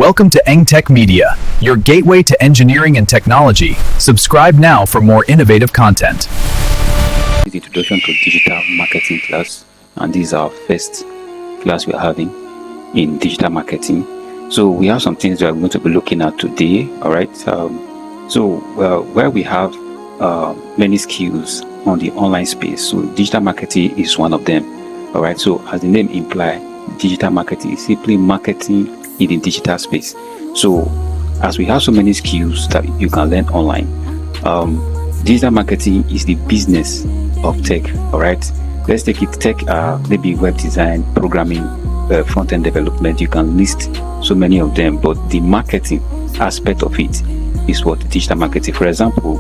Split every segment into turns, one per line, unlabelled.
Welcome to EngTech Media, your gateway to engineering and technology. Subscribe now for more innovative content.
The introduction to digital marketing class, and this is our first class we are having in digital marketing. So we have some things we are going to be looking at today. All right. Where we have many skills on the online space, so digital marketing is one of them. All right. So as the name implies, digital marketing is simply marketing in the digital space. So as we have so many skills that you can learn online, digital marketing is the business of tech. All right, let's take it tech, maybe web design, programming, front-end development. You can list so many of them, but the marketing aspect of it is what digital marketing. For example,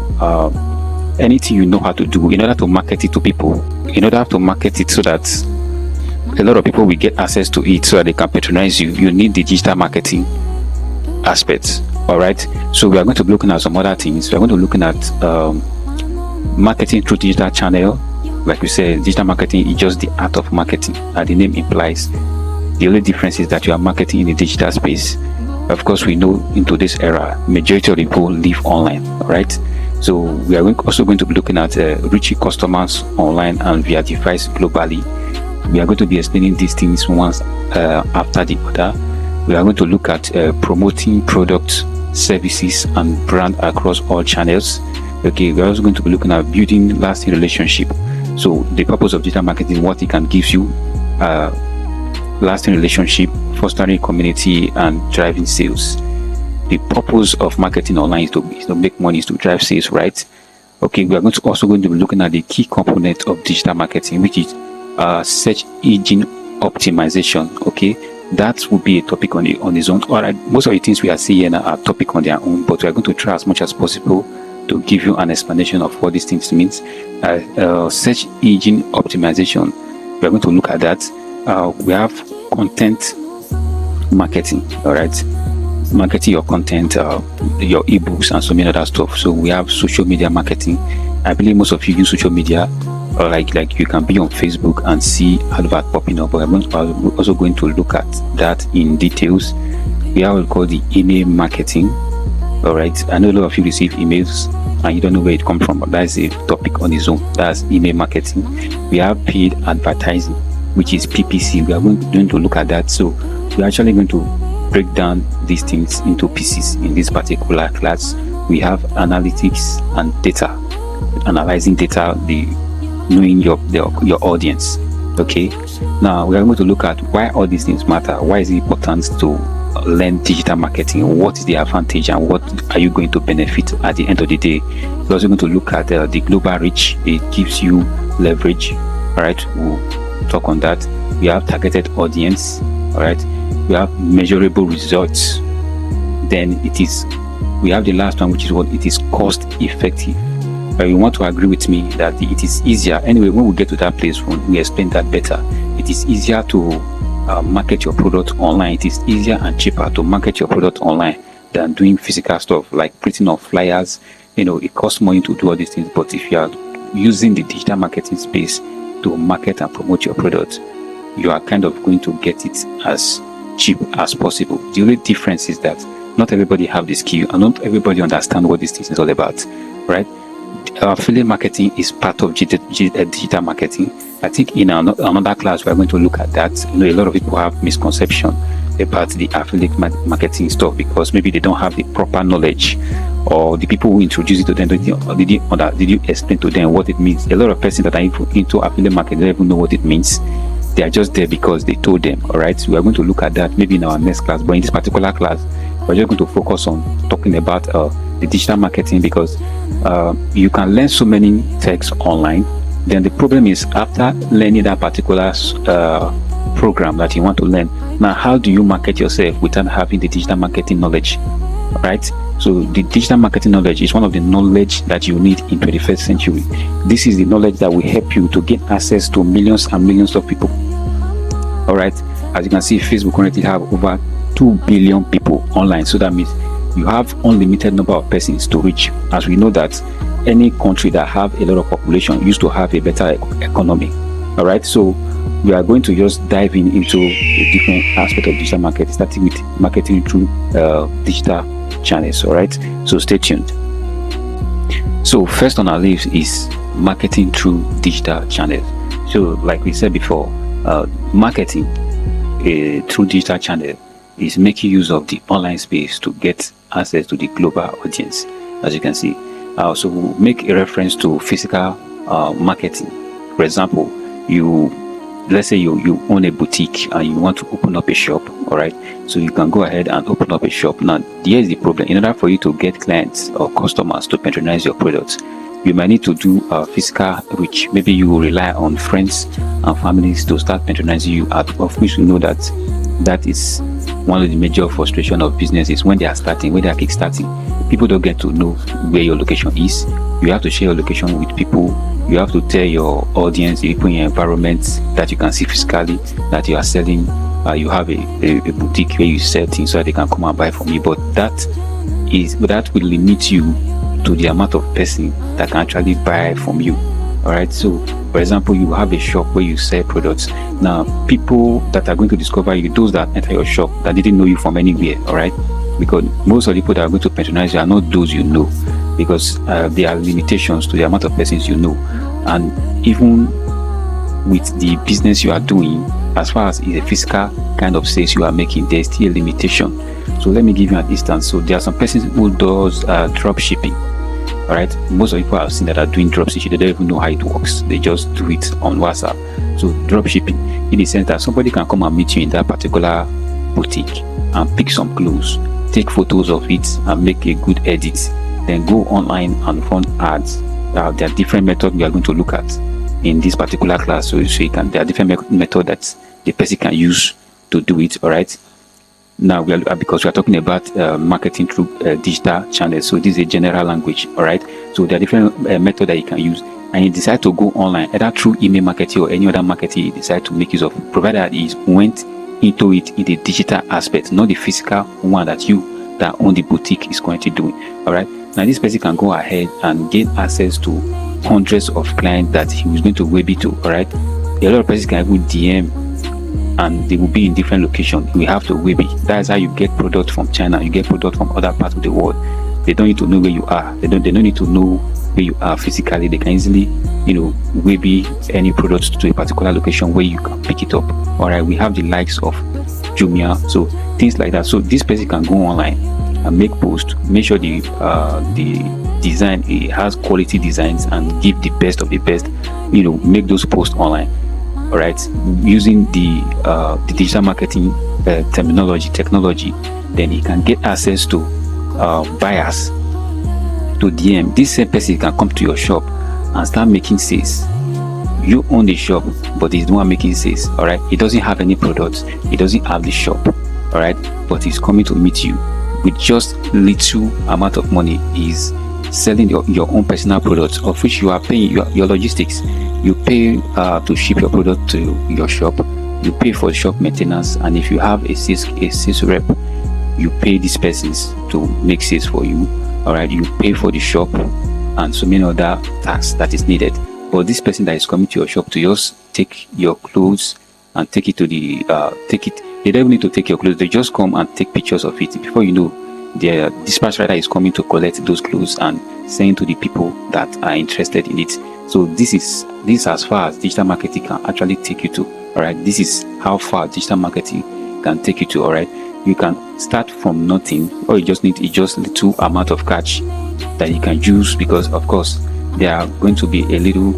anything you know how to do in order to market it to people, in order to market it so that a lot of people will get access to it so that they can patronize you, you need the digital marketing aspects. All right, so we are going to be looking at some other things. We are going to be looking at marketing through digital channel. Like we said, digital marketing is just the art of marketing, and the name implies. The only difference is that you are marketing in the digital space. Of course, we know in today's era, majority of people live online. All right, so we are also going to be looking at reaching customers online and via device globally. We are going to be explaining these things once after the other. We are going to look at promoting products, services, and brand across all channels. Okay, we are also going to be looking at building lasting relationship. So the purpose of digital marketing is what it can give you: lasting relationship, fostering community, and driving sales. The purpose of marketing online is to make money, is to drive sales, right? Okay, we are also going to be looking at the key component of digital marketing, which is search engine optimization. Okay, that will be a topic on its own. All right, most of the things we are seeing are topic on their own, but we are going to try as much as possible to give you an explanation of what these things means. Search engine optimization, we are going to look at that. We have content marketing. All right, marketing your content, your ebooks, and so many other stuff. So we have social media marketing. I believe most of you use social media. Or like you can be on Facebook and see advert popping up. But I'm also going to look at that in details. We have what we call the email marketing. All right, I know a lot of you receive emails and you don't know where it comes from, but that's a topic on its own. That's email marketing. We have paid advertising, which is PPC. We are going to look at that. So we're actually going to break down these things into pieces in this particular class. We have analytics and data, analyzing data, knowing your audience. Okay, now we are going to look at why all these things matter. Why is it important to learn digital marketing? What is the advantage, and what are you going to benefit at the end of the day? We're also going to look at the global reach. It gives you leverage. All right, we'll talk on that. We have targeted audience. All right, we have measurable results. Then we have the last one, which is what it is cost effective. You want to agree with me that it is easier. Anyway, when we get to that place, we explain that better. It is easier to market your product online. It is easier and cheaper to market your product online than doing physical stuff like printing off flyers. It costs money to do all these things. But if you are using the digital marketing space to market and promote your product, you are kind of going to get it as cheap as possible. The only difference is that not everybody have the skill and not everybody understand what this thing is all about, right? Affiliate marketing is part of digital marketing. I think in another class we are going to look at that. A lot of people have misconception about the affiliate marketing stuff because maybe they don't have the proper knowledge, or the people who introduce it to them did you explain to them what it means. A lot of persons that are into affiliate marketing don't even know what it means. They are just there because they told them. All right, so we are going to look at that maybe in our next class, but in this particular class we're just going to focus on talking about the digital marketing, because you can learn so many techs online. Then the problem is, after learning that particular program that you want to learn, now how do you market yourself without having the digital marketing knowledge? Right, so the digital marketing knowledge is one of the knowledge that you need in 21st century. This is the knowledge that will help you to get access to millions and millions of people. All right, as you can see, Facebook currently have over 2 billion people online. So that means you have unlimited number of persons to reach. As we know that any country that have a lot of population used to have a better economy. All right, so we are going to just dive into a different aspect of digital marketing, starting with marketing through digital channels. All right, so stay tuned. So first on our list is marketing through digital channels. So like we said before, marketing through digital channel is making use of the online space to get access to the global audience. As you can see, so we'll make a reference to physical marketing. For example, let's say you own a boutique and you want to open up a shop. All right, so you can go ahead and open up a shop. Now here's the problem: in order for you to get clients or customers to patronize your products, you might need to do physical reach. Maybe you will rely on friends and families to start patronizing you, of which we know that is one of the major frustration of businesses when they are starting, when they are kickstarting. People don't get to know where your location is. You have to share your location with people. You have to tell your audience, the people in your environment, that you can see physically that you are selling. You have a boutique where you sell things so that they can come and buy from you. But that will limit you to the amount of person that can actually buy from you. All right, so for example, you have a shop where you sell products. Now people that are going to discover you, those that enter your shop that didn't know you from anywhere, all right, because most of the people that are going to patronize you are not those you know, because there are limitations to the amount of persons you know. And even with the business you are doing, as far as a physical kind of sales you are making, there's still a limitation. So let me give you an instance. So there are some persons who does drop shipping. All right, most of the people I've seen that are doing drop shipping, they don't even know how it works. They just do it on WhatsApp. So drop shipping, in the sense that somebody can come and meet you in that particular boutique and pick some clothes, take photos of it and make a good edit, then go online and run ads. There are different methods we are going to look at in this particular class. So there are different methods that the person can use to do it. All right. Now because we are talking about marketing through digital channels, so this is a general language. All right, so there are different methods that you can use, and you decide to go online either through email marketing or any other marketing you decide to make use of, provided that he went into it in the digital aspect, not the physical one that own the boutique is going to do. All right, now this person can go ahead and get access to hundreds of clients that he was going to web it to. All right, a lot of persons can even DM, and they will be in different locations. We have to web it. That's how you get product from China. You get product from other parts of the world. They don't need to know where you are. They don't need to know where you are physically. They can easily, web any product to a particular location where you can pick it up. All right, we have the likes of Jumia, so things like that. So this person can go online and make posts, make sure the design has quality designs and give the best of the best. Make those posts online. All right, using the digital marketing technology, then he can get access to buyers to DM. This same person can come to your shop and start making sales. You own the shop, but he's the one making sales. All right, he doesn't have any products, he doesn't have the shop. All right, but he's coming to meet you with just little amount of money. He's selling your own personal products, of which you are paying your logistics. You pay to ship your product to your shop. You pay for shop maintenance, and if you have a sales rep, you pay these persons to make sales for you. All right, you pay for the shop and so many other tasks that is needed. But this person that is coming to your shop to just take your clothes and take it to they don't even need to take your clothes. They just come and take pictures of it. Before you know, the dispatch rider is coming to collect those clothes and send to the people that are interested in it. So this is as far as digital marketing can actually take you to. All right, this is how far digital marketing can take you to. All right, you can start from nothing, or you just need little amount of cash that you can use, because of course there are going to be a little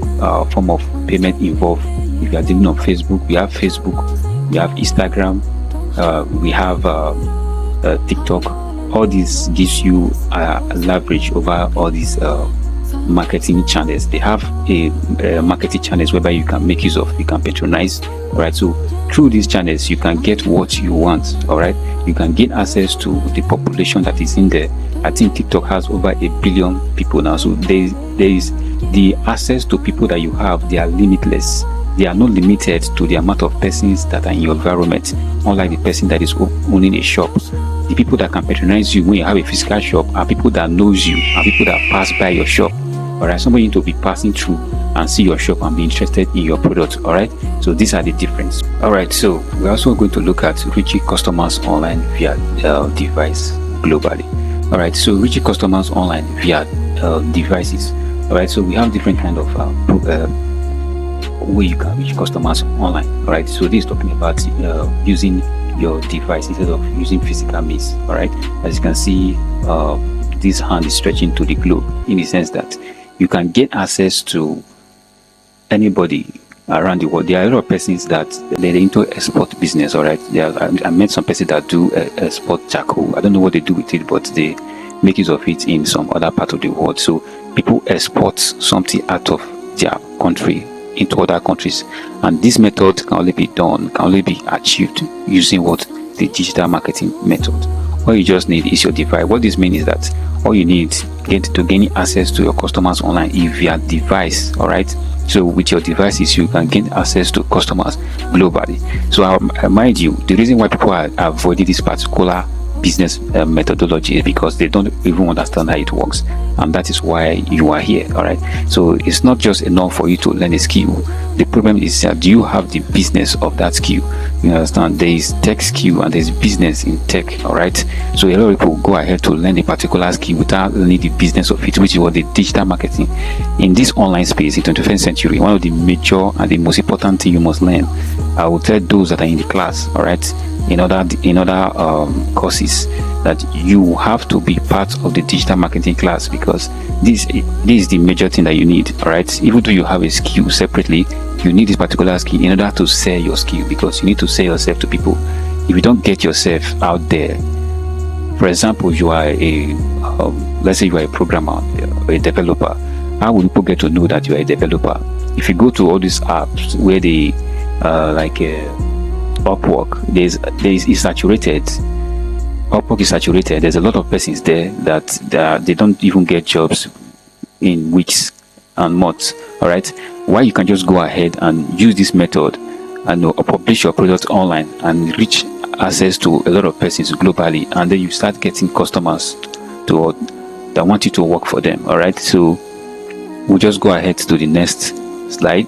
form of payment involved. If you are dealing on Facebook, we have Instagram, we have TikTok. All this gives you leverage over all these marketing channels. They have a marketing channels whereby you can make use of, you can patronize. All right, so through these channels you can get what you want. All right, you can get access to the population that is in there. I think TikTok has over 1 billion people now, so there is the access to people that you have. They are limitless. They are not limited to the amount of persons that are in your environment, unlike the person that is owning a shop. The people that can patronize you when you have a physical shop are people that knows you, are people that pass by your shop. All right, somebody need to be passing through and see your shop and be interested in your product. All right, so these are the difference. All right, so we're also going to look at reaching customers online via device globally. All right, so reaching customers online via devices. All right, so we have different kind of way you can reach customers online. All right, so this is talking about using your device instead of using physical means. All right, as you can see, this hand is stretching to the globe, in the sense that you can get access to anybody around the world. There are a lot of persons that they're into export business. All right, I met some persons that do export charcoal. I don't know what they do with it, but they make use of it in some other part of the world. So people export something out of their country into other countries, and this method can only be achieved using what the digital marketing method. All you just need is your device. What this means is that all you need to gain access to your customers online is via device. All right, so with your devices you can gain access to customers globally. So I mind you, the reason why people are avoiding this particular business methodology is because they don't even understand how it works, and that is why you are here. All right, so it's not just enough for you to learn a skill. The problem is that do you have the business of that skill? You understand, there is tech skill and there is business in tech. All right, so a lot of people go ahead to learn a particular skill without learning the business of it, which is what the digital marketing in this online space in 21st century. One of the major and the most important thing you must learn, I will tell those that are in the class, all right, in other courses, that you have to be part of the digital marketing class, because this is the major thing that you need. All right, even though you have a skill separately, you need this particular skill in order to sell your skill, because you need to sell yourself to people. If you don't get yourself out there, for example, you are let's say you are a programmer, a developer, how will people get to know that you are a developer? If you go to all these apps where they Upwork, is saturated. Upwork is saturated. There's a lot of persons there that they don't even get jobs in weeks and months. All right, why you can just go ahead and use this method and publish your product online and reach access to a lot of persons globally, and then you start getting customers that want you to work for them. All right, so we'll just go ahead to the next slide.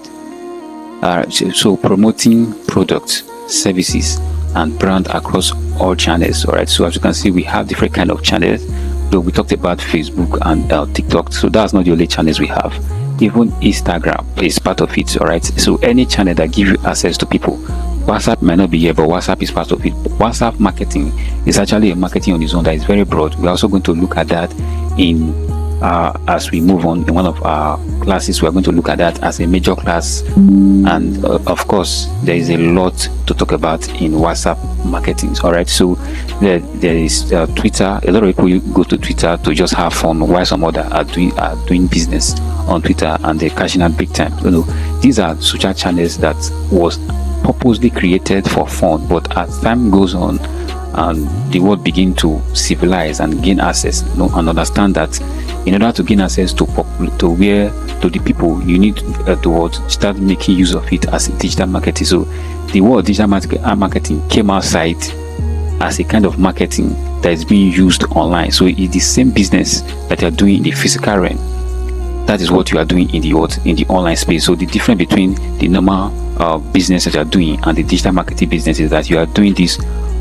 So promoting products, services and brand across all channels. All right, so as you can see, we have different kind of channels, though we talked about Facebook and TikTok, so that's not the only channels we have. Even Instagram is part of it. All right, so any channel that gives you access to people. WhatsApp might not be here, but WhatsApp is part of it. WhatsApp marketing is actually a marketing on its own that is very broad. We're also going to look at that in as we move on in one of our classes. We're going to look at that as a major class, and of course there is a lot to talk about in WhatsApp marketing. All right, so there is Twitter. A lot of people go to Twitter to just have fun, while some other are doing business on Twitter and they're cashing out big time. These are social channels that was purposely created for fun, but as time goes on and the world begin to civilize and gain access, and understand that in order to gain access to the people, you need to start making use of it as a digital marketing. So the word digital marketing came outside as a kind of marketing that is being used online. So it's the same business that you are doing in the physical realm. That is what you are doing in the online space. So the difference between the normal business that you are doing and the digital marketing business is that you are doing this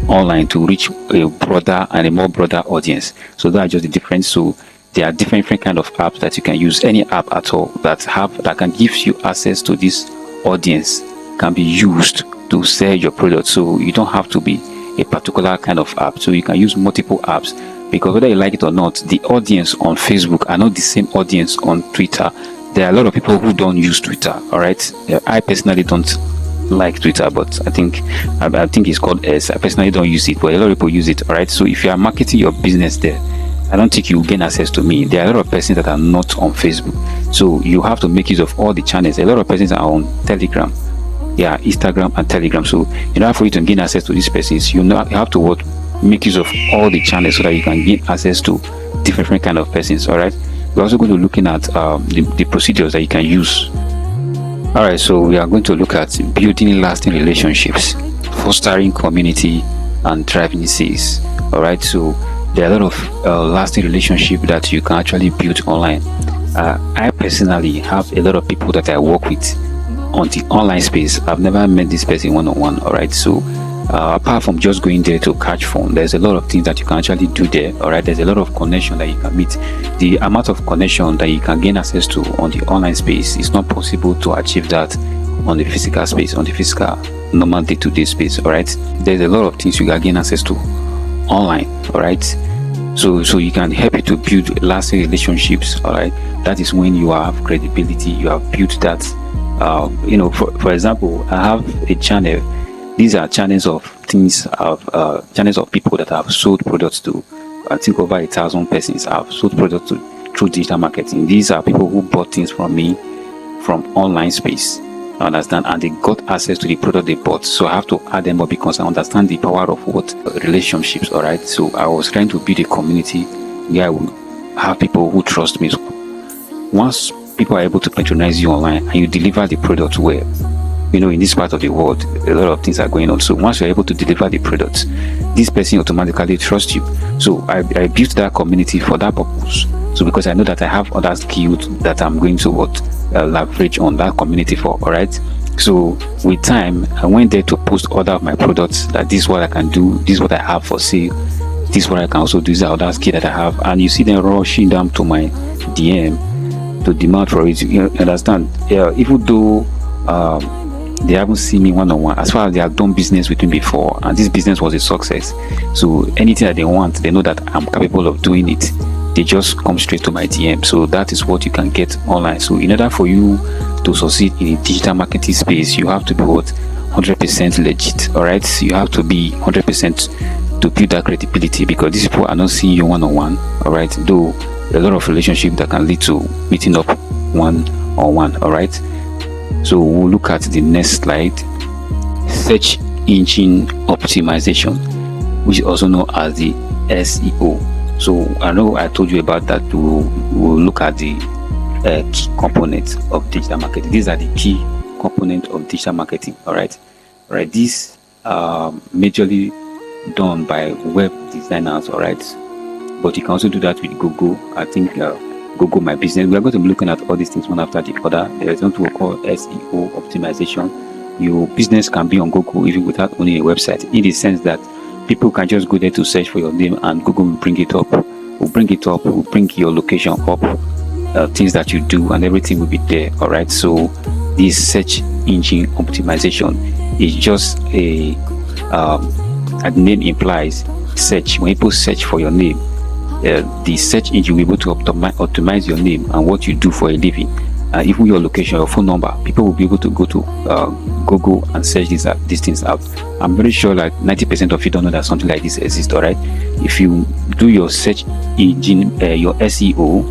online to reach a broader and a more broader audience. So that's just the difference. So there are different kind of apps that you can use. Any app at all that can give you access to this audience can be used to sell your product. So you don't have to be a particular kind of app. So you can use multiple apps, because whether you like it or not, the audience on Facebook are not the same audience on Twitter. There are a lot of people who don't use Twitter. All right, I personally don't like Twitter, but I think it's called S. I personally don't use it, but a lot of people use it. All right, so if you are marketing your business there, I don't think you will gain access to me. There are a lot of persons that are not on Facebook, so you have to make use of all the channels. A lot of persons are on Telegram, Instagram and Telegram. So in order for you to gain access to these persons, you have to make use of all the channels so that you can gain access to different kind of persons. All right, we're also going to looking at the procedures that you can use. All right, so we are going to look at building lasting relationships, fostering community and driving sales. All right, so there are a lot of lasting relationships that you can actually build online. I personally have a lot of people that I work with on the online space. I've never met this person one-on-one. All right, so apart from just going there to catch phone, there's a lot of things that you can actually do there. All right, there's a lot of connection that you can meet. The amount of connection that you can gain access to on the online space is not possible to achieve that on the physical space, on the physical normal day-to-day space. All right, there's a lot of things you can gain access to online. All right, so you can help you to build lasting relationships. All right, that is when you have credibility, you have built that. For example, I have a channel. These are channels of things of channels of people that have sold products to. I think over 1,000 persons have sold products to through digital marketing. These are people who bought things from me from online space. I understand, and they got access to the product they bought. So I have to add them up because I understand the power of what relationships. All right, so I was trying to build a community where I will have people who trust me. So once people are able to patronize you online and you deliver the product well, in this part of the world, a lot of things are going on. So once you're able to deliver the product, this person automatically trusts you. So I built that community for that purpose. So because I know that I have other skills that I'm going to leverage on that community for. All right. So with time, I went there to post other of my products, that this is what I can do, this is what I have for sale, this is what I can also do, this is other skill that I have. And you see them rushing down to my DM to demand for it. You understand? Even though they haven't seen me one-on-one, as far as they have done business with me before and this business was a success, so anything that they want, they know that I'm capable of doing it. They just come straight to my DM. So that is what you can get online. So in order for you to succeed in a digital marketing space, you have to be 100% legit. All right, you have to be 100% to build that credibility, because these people are not seeing you one-on-one. All right, though a lot of relationship that can lead to meeting up one-on-one. All right, so we'll look at the next slide. Search engine optimization, which is also known as the SEO. So I know I told you about that. We'll look at the key components of digital marketing. These are the key components of digital marketing. All right. These are majorly done by web designers. All right, but you can also do that with Google. I think Google My Business. We are going to be looking at all these things one after the other. There is what we call SEO optimization. Your business can be on Google even without owning a website, in the sense that people can just go there to search for your name and Google will bring it up. Will bring your location up, things that you do, and everything will be there. All right. So this search engine optimization is just as the name implies, search. When people search for your name, the search engine will be able to optimize your name and what you do for a living. Even your location, your phone number, people will be able to go to Google and search these things out. I'm very sure like 90% of you don't know that something like this exists. All right, if you do your search engine, your SEO,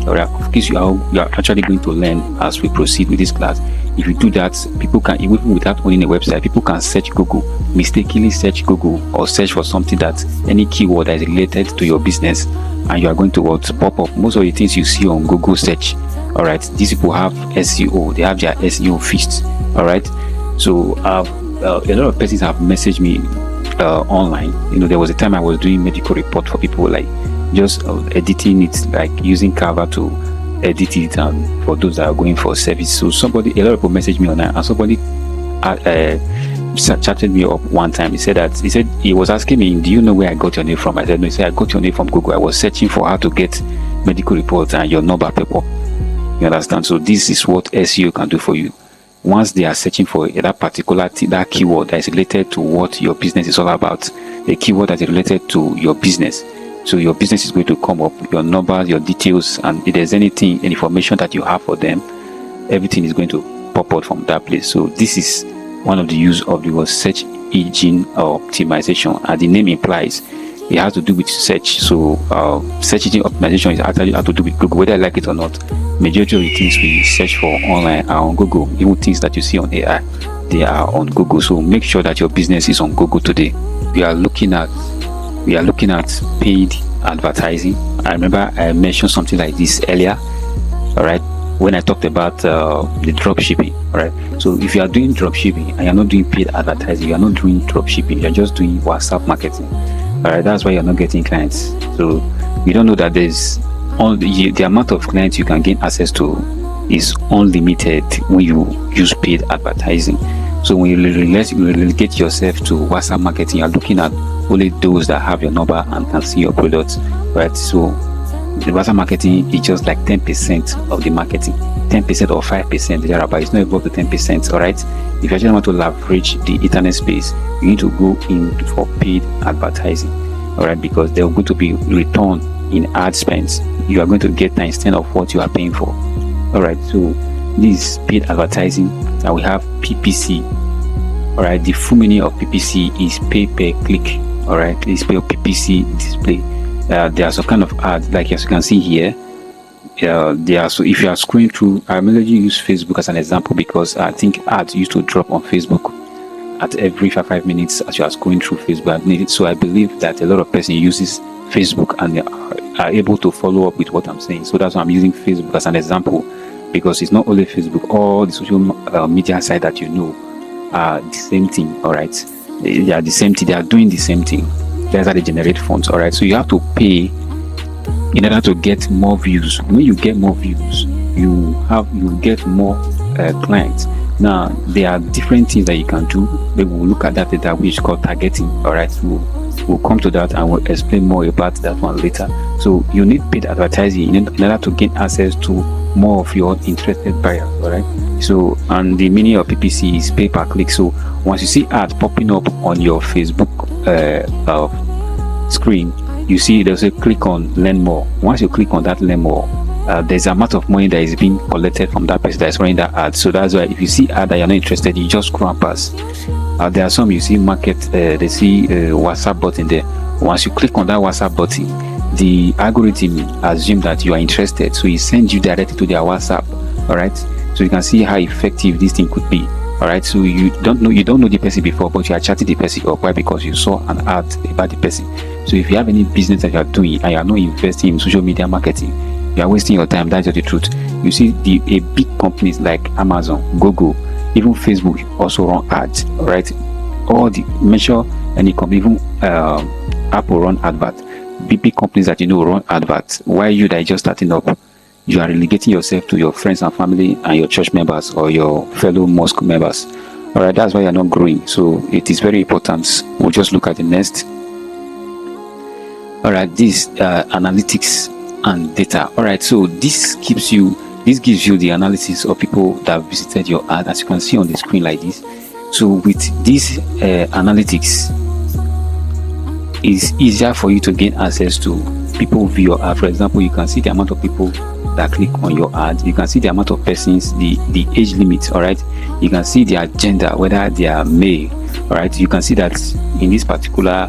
all right, of course you are actually going to learn as we proceed with this class. If you do that, people can, even without owning a website, people can search Google, mistakenly search Google, or search for something that any keyword that is related to your business, and you are going to pop up most of the things you see on Google search. All right, these people have SEO, they have their SEO fixed. All right, so a lot of persons have messaged me online. There was a time I was doing medical report for people, like just editing it, like using Canva to edit it, and for those that are going for service. So a lot of people messaged me online, and somebody chatted me up one time. He said he was asking me, do you know where I got your name from? I said no. He said, I got your name from Google. I was searching for how to get medical reports and your number people. You understand? So this is what SEO can do for you. Once they are searching for that keyword that is related to what your business is all about, a keyword that is related to your business, so your business is going to come up, your numbers, your details, and if there's any information that you have for them, everything is going to pop out from that place. So this is one of the use of the word search engine optimization, and the name implies it has to do with search. So search engine optimization is actually has to do with Google, whether I like it or not. Majority of the things we search for online are on Google. Even things that you see on AI, they are on Google. So make sure that your business is on Google today. We are looking at paid advertising. I remember I mentioned something like this earlier. All right, when I talked about the drop shipping. All right, so if you are doing drop shipping and you're not doing paid advertising, you are not doing drop shipping, you're just doing WhatsApp marketing. All right, that's why you're not getting clients. So you don't know that there's the amount of clients you can gain access to is unlimited when you use paid advertising. So when you relegate yourself to WhatsApp marketing, you're looking at only those that have your number and can see your products, right? So the WhatsApp marketing is just like 10% of the marketing, 10% or 5% thereabout. It's not above to 10%. All right. If you actually want to leverage the internet space, you need to go in for paid advertising. All right, because there are going to be return in ad spends. You are going to get times 10 of what you are paying for. All right. So this paid advertising, and we have PPC. All right. The full meaning of PPC is pay per click. All right. It's pay PPC display. There are some kind of ads, like as you can see here. There are, so if you are scrolling through, I mainly use Facebook as an example because I think ads used to drop on Facebook at every 5 minutes as you are scrolling through Facebook. So I believe that a lot of person uses Facebook and are able to follow up with what I'm saying. So that's why I'm using Facebook as an example, because it's not only Facebook, all the social media sites that you know are the same thing. All right, they are the same thing. They are doing the same thing. That's how they generate funds. All right, so you have to pay in order to get more views. When you get more views, you get more clients. Now there are different things that you can do. We will look at that data, which is called targeting. All right, we'll come to that and we'll explain more about that one later. So you need paid advertising in order to gain access to more of your interested buyers. All right. So, and the meaning of PPC is pay per click. So once you see ads popping up on your Facebook screen, you see there's a click on learn more. Once you click on that learn more, there's a amount of money that is being collected from that person that is running that ad. So that's why if you see ad that you're not interested, you just scroll and pass. There are some you see market, they see WhatsApp button there. Once you click on that WhatsApp button, the algorithm assumes that you are interested, so it sends you directly to their WhatsApp. All right, so you can see how effective this thing could be. All right, so you don't know the person before, but you are chatting the person up. Why? Because you saw an ad about the person. So if you have any business that you are doing and you are not investing in social media marketing, you are wasting your time. That's just the truth. You see, a big companies like Amazon, Google, even Facebook also run ads. All right, all the measure any company, even Apple run advert. Big companies that you know run adverts. Why you that are just starting up? You are relegating yourself to your friends and family and your church members or your fellow mosque members. All right, that's why you're not growing. So it is very important. We'll just look at the next. All right, this analytics and data. All right, so this gives you the analysis of people that visited your ad, as you can see on the screen like this. So with this analytics, it's easier for you to gain access to people view your ad. For example, you can see the amount of people that click on your ad. You can see the amount of persons, the age limit. All right, you can see their gender, whether they are male. All right, you can see that in this particular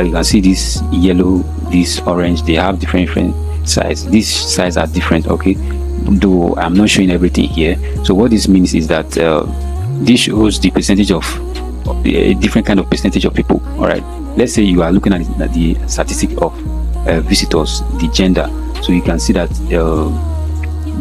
you can see this yellow, this orange, they have different size. These size are different. Okay, though I'm not showing everything here. So what this means is that this shows the percentage of a different kind of percentage of people. All right, let's say you are looking at the statistic of visitors, the gender. So you can see that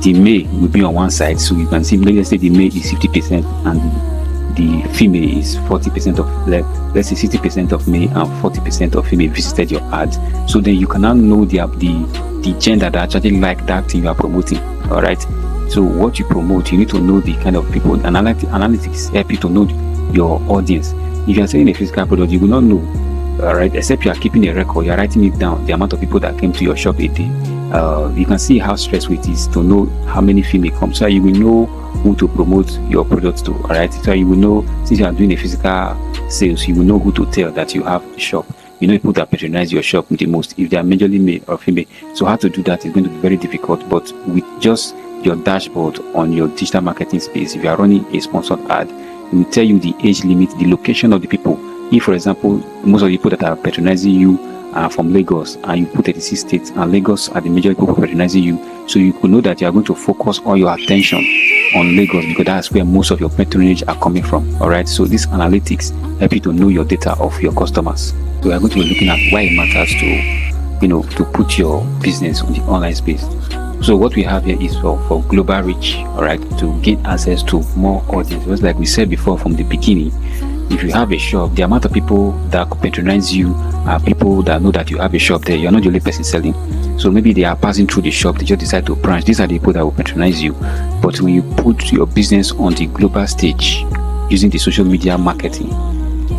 the male will be on one side. So you can see, let's say the male is 50% and the female is 40% of, let's say 60% of male and 40% of female visited your ad. So then you can now know the gender that actually like that thing you are promoting. All right. So what you promote, you need to know the kind of people. Analytics help you to know your audience. If you are selling a physical product, you will not know. All right, except you are keeping a record, you are writing it down, the amount of people that came to your shop a day. You can see how stressful it is to know how many female come, so you will know who to promote your products to. All right, so you will know, since you are doing a physical sales, you will know who to tell that you have a shop. You know people that patronize your shop the most, if they are majorly male or female. So how to do that is going to be very difficult, but with just your dashboard on your digital marketing space, if you are running a sponsored ad, it will tell you the age limit, the location of the people. If, for example, most of the people that are patronizing you are from Lagos, and you put 36 states, and Lagos are the major people patronizing you, so you could know that you are going to focus all your attention on Lagos, because that's where most of your patronage are coming from. All right, so these analytics help you to know your data of your customers. So we are going to be looking at why it matters to put your business on the online space. So what we have here is for global reach. All right, to gain access to more audience. Just like we said before from the beginning, If you have a shop, the amount of people that could patronize you are people that know that you have a shop there. You're not the only person selling. So maybe they are passing through the shop, they just decide to branch. These are the people that will patronize you. But when you put your business on the global stage using the social media marketing,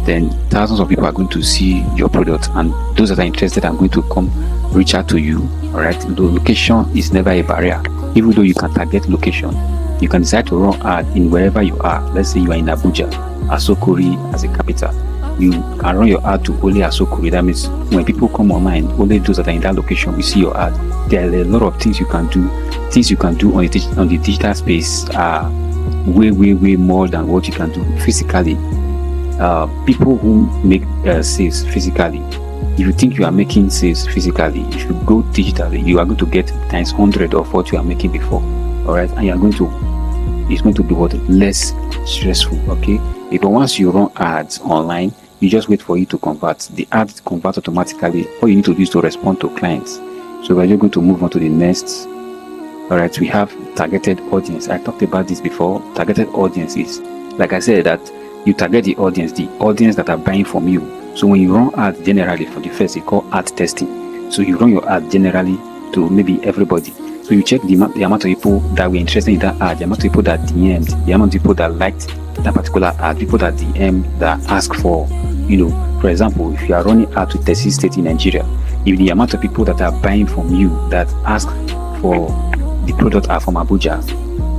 then thousands of people are going to see your product, and those that are interested are going to come reach out to you. All right, the location is never a barrier. Even though you can target location, you can decide to run ad in wherever you are. Let's say you are in Abuja, Asokori as a capital. You can run your ad to only Asokori. That means when people come online, only those that are in that location will see your ad. There are a lot of things you can do. Things you can do on the digital space are way more than what you can do physically. People who make sales physically, if you think you are making sales physically, if you go digitally, you are going to get times 100 of what you are making before. All right, and it's going to be less stressful. Okay, but once you run ads online, you just wait for it to convert. The ads convert automatically. All you need to do is to respond to clients. So we're just going to move on to the next. All right, we have targeted audience. I talked about this before. Targeted audience is, like I said, that you target the audience that are buying from you. So when you run ads generally, for the first, it's called ad testing. So you run your ad generally to maybe everybody. So you check the amount of people that were interested in that ad, the amount of people that DM'd, the amount of people that liked that particular ad, people that DM, that ask for, for example, if you are running ad to 30 states in Nigeria, if the amount of people that are buying from you that ask for the product are from Abuja,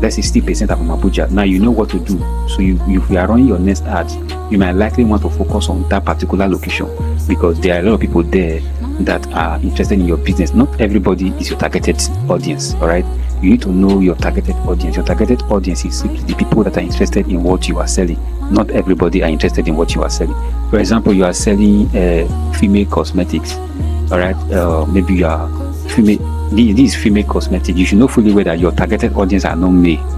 let's say 60% are from Abuja. Now you know what to do. So if you are running your next ad, you might likely want to focus on that particular location, because there are a lot of people there that are interested in your business. Not everybody is your targeted audience. All right, you need to know your targeted audience. Your targeted audience is the people that are interested in what you are selling. Not everybody are interested in what you are selling. For example, you are selling female cosmetics. All right, maybe you are female. This is female cosmetics. You should know fully well that your targeted audience are not male.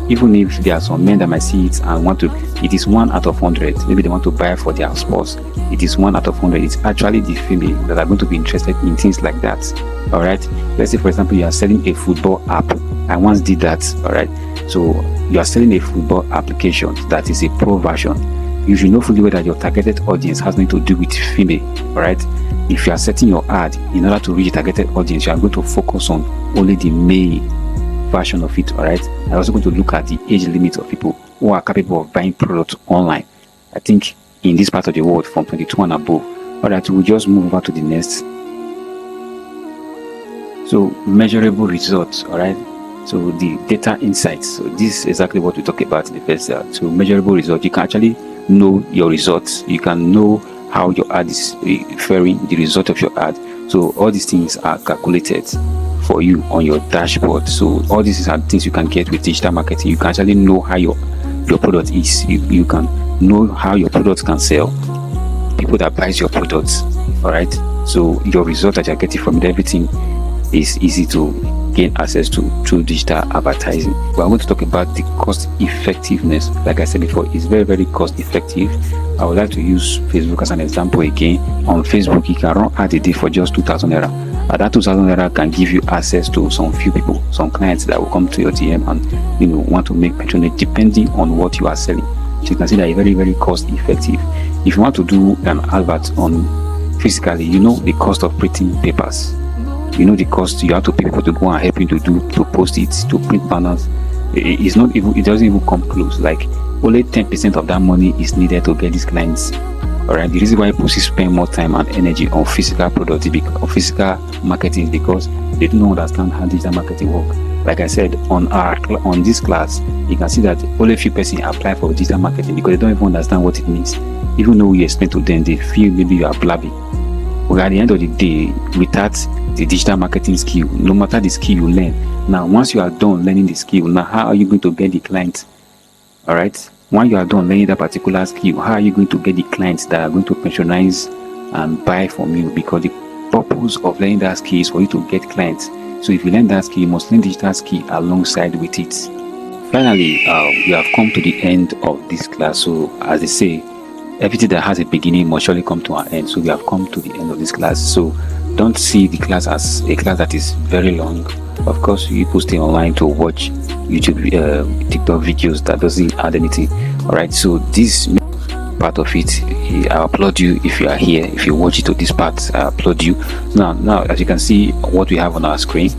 Even if there are some men that might see it and want to, it is 1 out of 100. Maybe they want to buy for their spouse. It is 1 out of 100. It's actually the female that are going to be interested in things like that. All right. Let's say, for example, you are selling a football app. I once did that. All right. So you are selling a football application that is a pro version. You should know fully well that your targeted audience has nothing to do with female. All right. If you are setting your ad in order to reach a targeted audience, you are going to focus on only the male version of it. All right. I'm also going to look at the age limit of people who are capable of buying products online. I think in this part of the world, from 22 and above. All right, we'll just move over to the next. So measurable results. All right. So the data insights. So this is exactly what we talk about in the first. So measurable results. You can actually know your results. You can know how your ad is faring, the result of your ad. So all these things are calculated for you on your dashboard. So all these are things you can get with digital marketing. You can actually know how your product is. You can know how your product can sell, people that buys your products. All right. So your result that you're getting from it, everything is easy to gain access to through digital advertising. We're going to talk about the cost effectiveness. Like I said before, it's very cost effective. I would like to use Facebook as an example again. On Facebook, you can run ad a day for just 2,000 naira. And that 2,000 naira can give you access to some few people, some clients that will come to your DM and want to make patronage depending on what you are selling. So you can see that it's very cost effective. If you want to do an advert on physically, the cost of printing papers. The cost you have to pay people to go and help you to post it, to print banners. It doesn't even come close. Like only 10% of that money is needed to get these clients. All right. The reason why people spend more time and energy on physical products, on physical marketing, is because they don't understand how digital marketing works. Like I said, on this class, you can see that only a few persons apply for digital marketing because they don't even understand what it means. Even though we explain to them, they feel maybe you are blabbing. But at the end of the day, without the digital marketing skill, no matter the skill you learn, now once you are done learning the skill, now how are you going to get the clients? All right. When you are done learning that particular skill, how are you going to get the clients that are going to patronize and buy from you? Because the purpose of learning that skill is for you to get clients. So if you learn that skill, you must learn digital skill alongside with it. Finally, we have come to the end of this class. So as they say, everything that has a beginning must surely come to an end. So we have come to the end of this class. So don't see the class as a class that is very long. Of course, you stay online to watch YouTube, TikTok videos that doesn't add anything. All right. So this part of it. I applaud you if you are here. If you watch it to this part, I applaud you. Now, as you can see, what we have on our screen,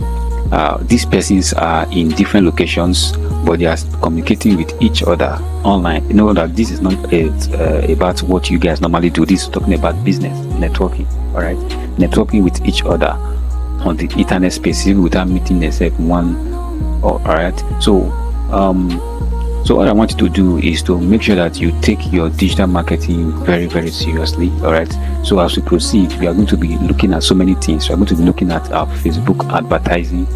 these persons are in different locations, but they are communicating with each other online. You know that this is not about what you guys normally do. This is talking about business networking. All right, networking with each other on the internet space, even without meeting themselves one. All right, so what I want you to do is to make sure that you take your digital marketing very, very seriously. All right, so as we proceed, we are going to be looking at so many things. We are going to be looking at our Facebook advertising,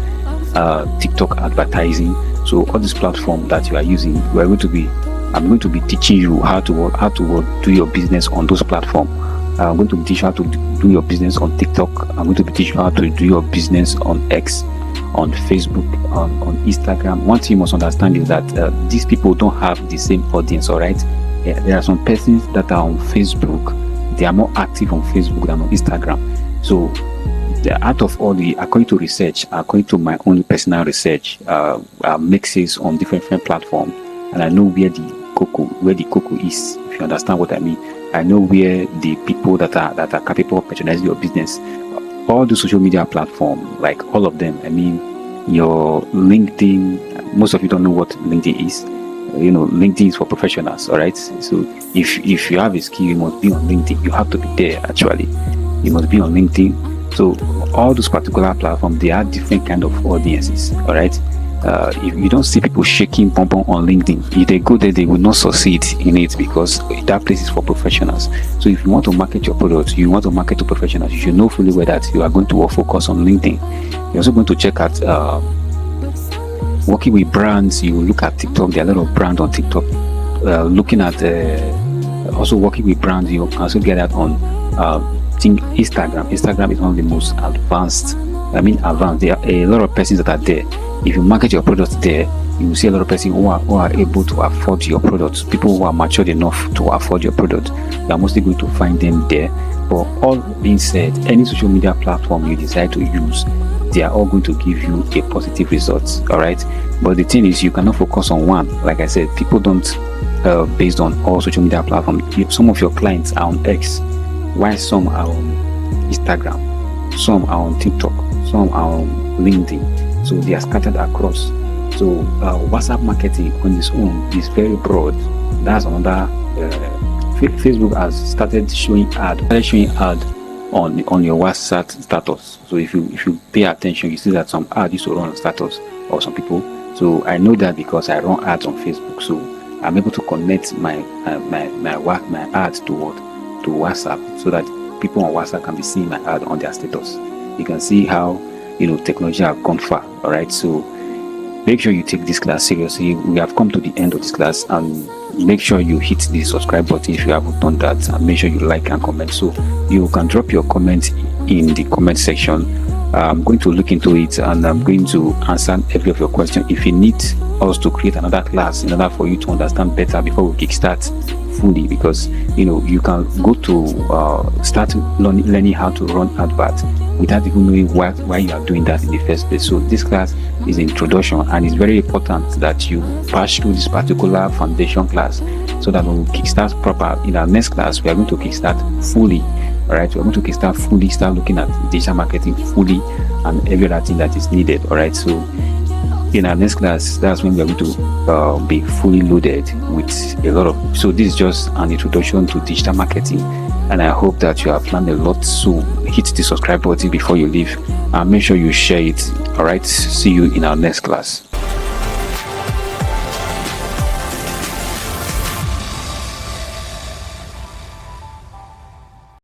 TikTok advertising. So all this platform that you are using, I'm going to be teaching you how to do your business on those platforms. I'm going to teach you how to do your business on TikTok. I'm going to be teaching you how to do your business on X, on Facebook, on Instagram. One thing you must understand is that these people don't have the same audience. All right, there are some persons that are on Facebook. They are more active on Facebook than on Instagram. So out of all according to research, according to my own personal research, mixes on different platforms, and I know where the cocoa is. If you understand what I mean, I know where the people that are capable of patronizing your business. All the social media platforms, like all of them. I mean, your LinkedIn. Most of you don't know what LinkedIn is. You know, LinkedIn is for professionals. All right. So if you have a skill, you must be on LinkedIn. You have to be there. Actually, you must be on LinkedIn. So all those particular platforms, they are different kind of audiences. All right. If you don't see people shaking pom on LinkedIn, if they go there, they will not succeed in it, because that place is for professionals. So if you want to market your product, you want to market to professionals, you should know fully well that you are going to focus on LinkedIn. You're also going to check out working with brands. You look at TikTok. There are a lot of brands on TikTok. Looking at also working with brands, you also get that on Instagram. Instagram is one of the most advanced. There are a lot of persons that are there. If you market your products there, you will see a lot of persons who are able to afford your products. People who are matured enough to afford your product. You are mostly going to find them there. But all being said, any social media platform you decide to use, they are all going to give you a positive result. All right. But the thing is, you cannot focus on one. Like I said, people don't based on all social media platforms. Some of your clients are on X, while some are on Instagram, some are on TikTok, some are on LinkedIn. So they are scattered across. So WhatsApp marketing on its own is very broad. That's another. Facebook has started showing ad on your WhatsApp status. So if you pay attention, you see that some ad used to run on status or some people. So I know that because I run ads on Facebook. So I'm able to connect my ads to WhatsApp, so that people on WhatsApp can be seeing my ad on their status. You can see how technology have gone far. All right, so make sure you take this class seriously. We have come to the end of this class, and make sure you hit the subscribe button if you haven't done that, and make sure you like and comment. So you can drop your comment in the comment section. I'm going to look into it, and I'm going to answer every of your questions. If you need us to create another class in order for you to understand better before we kickstart fully, because you can go to start learning how to run adverts without even knowing why you are doing that in the first place. So this class is introduction, and it's very important that you pass through this particular foundation class, so that when we kickstart proper in our next class, we are going to kickstart fully. All right, we're going to kickstart fully, start looking at digital marketing fully, and every other thing that is needed. All right, so in our next class, that's when we are going to be fully loaded with a lot of. So this is just an introduction to digital marketing, and I hope that you have learned a lot. So hit the subscribe button before you leave, and make sure you share it. All right, see you in our next class.